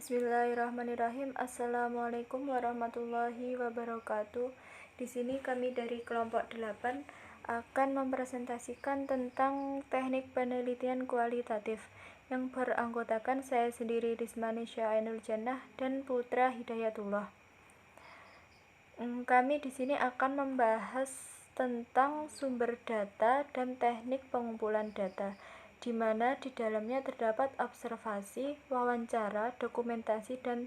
Bismillahirrahmanirrahim. Assalamualaikum warahmatullahi wabarakatuh. Di sini kami dari kelompok 8 akan mempresentasikan tentang teknik penelitian kualitatif yang beranggotakan saya sendiri Rismanisya Ainul Jannah dan Putra Hidayatullah. Kami di sini akan membahas tentang sumber data dan teknik pengumpulan data, di mana di dalamnya terdapat observasi, wawancara, dokumentasi, dan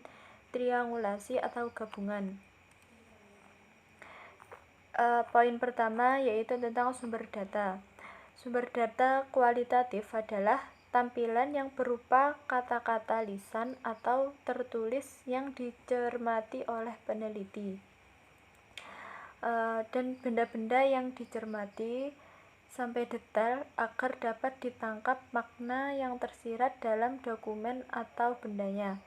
triangulasi atau gabungan. Poin pertama yaitu tentang sumber data. Sumber data kualitatif adalah tampilan yang berupa kata-kata lisan atau tertulis yang dicermati oleh peneliti. Dan benda-benda yang dicermati sampai detail agar dapat ditangkap makna yang tersirat dalam dokumen atau bendanya.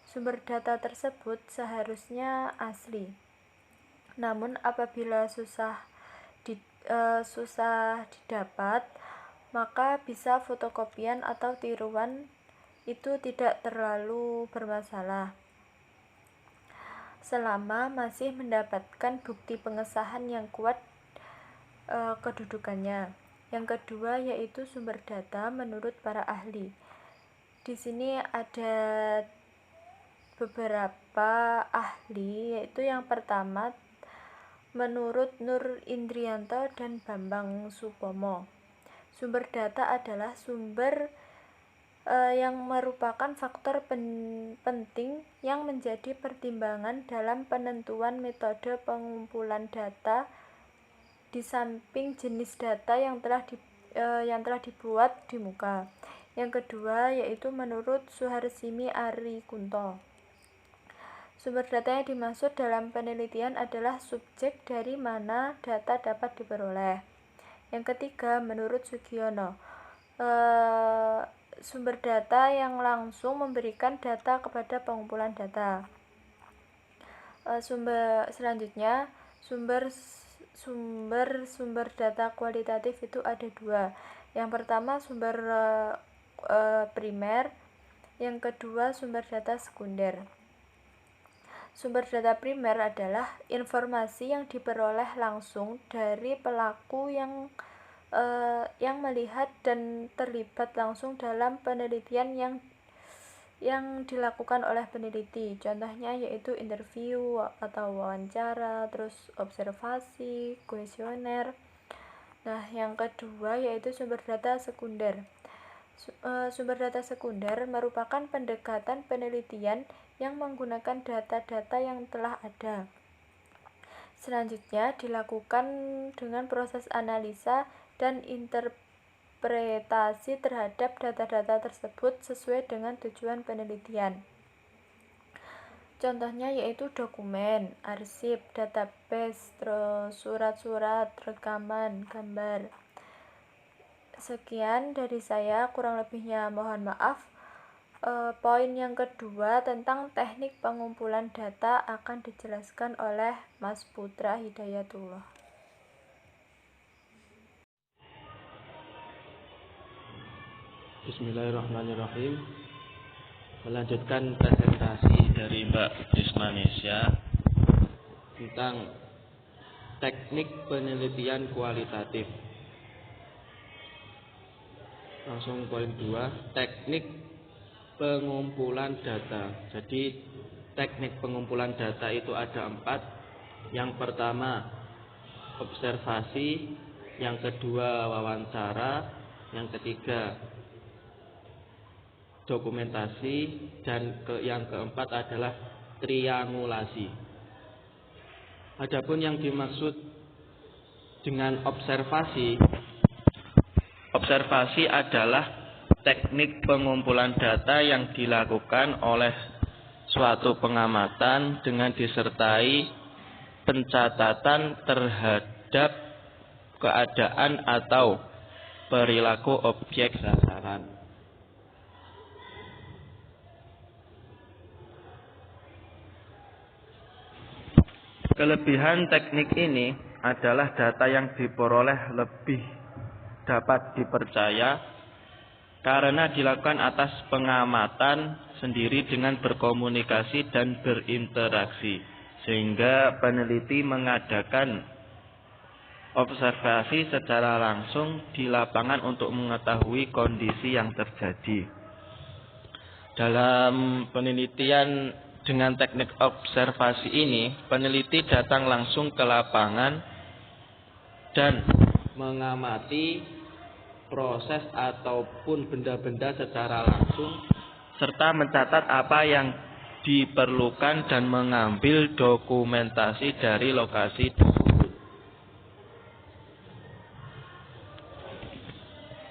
Sumber data tersebut seharusnya asli. Namun apabila susah didapat, maka bisa fotokopian atau tiruan, itu tidak terlalu bermasalah selama masih mendapatkan bukti pengesahan yang kuat kedudukannya. Yang kedua yaitu sumber data menurut para ahli. Di sini ada beberapa ahli, yaitu yang pertama menurut Nur Indrianto dan Bambang Supomo. Sumber data adalah sumber yang merupakan faktor penting yang menjadi pertimbangan dalam penentuan metode pengumpulan data di samping jenis data yang telah dibuat di muka. Yang kedua yaitu menurut Suharsimi Arikunto. Sumber data yang dimaksud dalam penelitian adalah subjek dari mana data dapat diperoleh. Yang ketiga menurut Sugiono, sumber data yang langsung memberikan data kepada pengumpulan data. Selanjutnya sumber data kualitatif itu ada dua. Yang pertama sumber primer, yang kedua sumber data sekunder. Sumber data primer adalah informasi yang diperoleh langsung dari pelaku yang melihat dan terlibat langsung dalam penelitian yang dilakukan oleh peneliti. Contohnya yaitu interview atau wawancara, terus observasi, kuesioner. Nah, yang kedua yaitu sumber data sekunder. Sumber data sekunder merupakan pendekatan penelitian yang menggunakan data-data yang telah ada. Selanjutnya dilakukan dengan proses analisa dan interpretasi terhadap data-data tersebut sesuai dengan tujuan penelitian. Contohnya yaitu dokumen, arsip, database, surat-surat, rekaman, gambar. Sekian dari saya, kurang lebihnya mohon maaf. Poin yang kedua tentang teknik pengumpulan data akan dijelaskan oleh Mas Putra Hidayatullah. Bismillahirrahmanirrahim. Melanjutkan presentasi dari Mbak Rismanisya tentang teknik penelitian kualitatif. Langsung poin 2, teknik pengumpulan data. Jadi teknik pengumpulan data itu ada 4. Yang pertama observasi, yang kedua wawancara, yang ketiga dokumentasi, dan yang keempat adalah triangulasi. Adapun yang dimaksud dengan observasi adalah teknik pengumpulan data yang dilakukan oleh suatu pengamatan dengan disertai pencatatan terhadap keadaan atau perilaku objek sasaran. Kelebihan teknik ini adalah data yang diperoleh lebih dapat dipercaya karena dilakukan atas pengamatan sendiri dengan berkomunikasi dan berinteraksi, sehingga peneliti mengadakan observasi secara langsung di lapangan untuk mengetahui kondisi yang terjadi. Dalam penelitian dengan teknik observasi ini, peneliti datang langsung ke lapangan dan mengamati proses ataupun benda-benda secara langsung, serta mencatat apa yang diperlukan dan mengambil dokumentasi dari lokasi tersebut.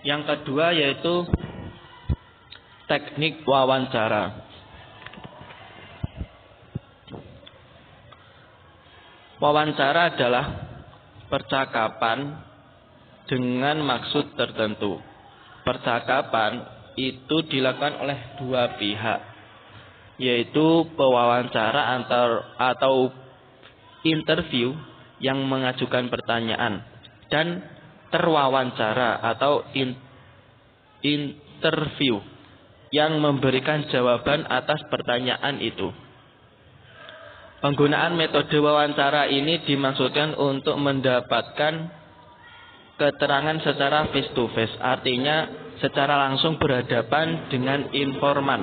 Yang kedua yaitu teknik wawancara. Wawancara adalah percakapan dengan maksud tertentu. Percakapan itu dilakukan oleh dua pihak, yaitu pewawancara atau interview yang mengajukan pertanyaan, dan terwawancara atau interview yang memberikan jawaban atas pertanyaan itu. Penggunaan metode wawancara ini dimaksudkan untuk mendapatkan keterangan secara face to face, artinya secara langsung berhadapan dengan informan.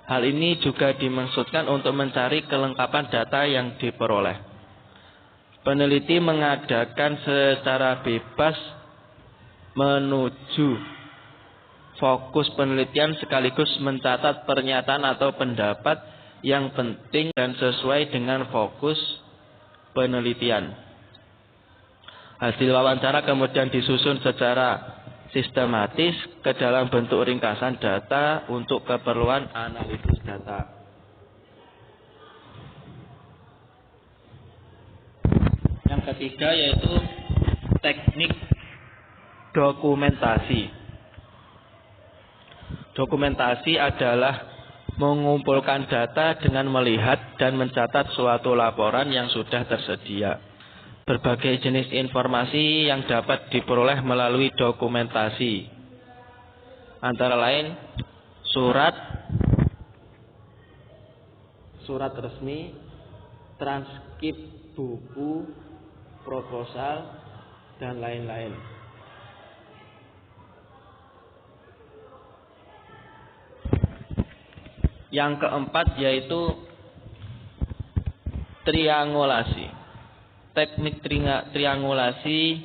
Hal ini juga dimaksudkan untuk mencari kelengkapan data yang diperoleh. Peneliti mengadakan secara bebas menuju fokus penelitian sekaligus mencatat pernyataan atau pendapat yang penting dan sesuai dengan fokus penelitian. Hasil wawancara kemudian disusun secara sistematis ke dalam bentuk ringkasan data untuk keperluan analisis data. Yang ketiga yaitu teknik dokumentasi. Dokumentasi adalah mengumpulkan data dengan melihat dan mencatat suatu laporan yang sudah tersedia. Berbagai jenis informasi yang dapat diperoleh melalui dokumentasi, antara lain surat resmi, transkrip buku, proposal, dan lain-lain. Yang keempat yaitu triangulasi. Teknik triangulasi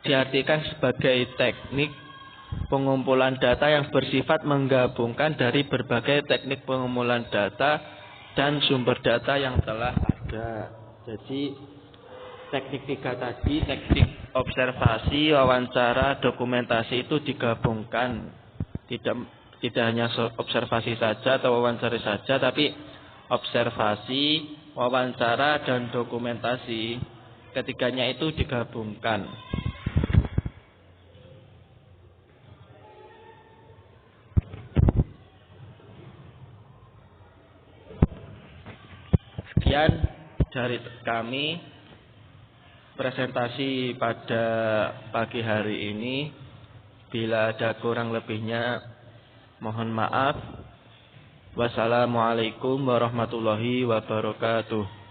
diartikan sebagai teknik pengumpulan data yang bersifat menggabungkan dari berbagai teknik pengumpulan data dan sumber data yang telah ada. Jadi teknik tiga tadi, teknik observasi, wawancara, dokumentasi itu digabungkan. Tidak hanya observasi saja atau wawancara saja, tapi observasi, wawancara, dan dokumentasi. Ketiganya itu digabungkan. Sekian dari kami presentasi pada pagi hari ini. Bila ada kurang lebihnya, mohon maaf. Wassalamualaikum warahmatullahi wabarakatuh.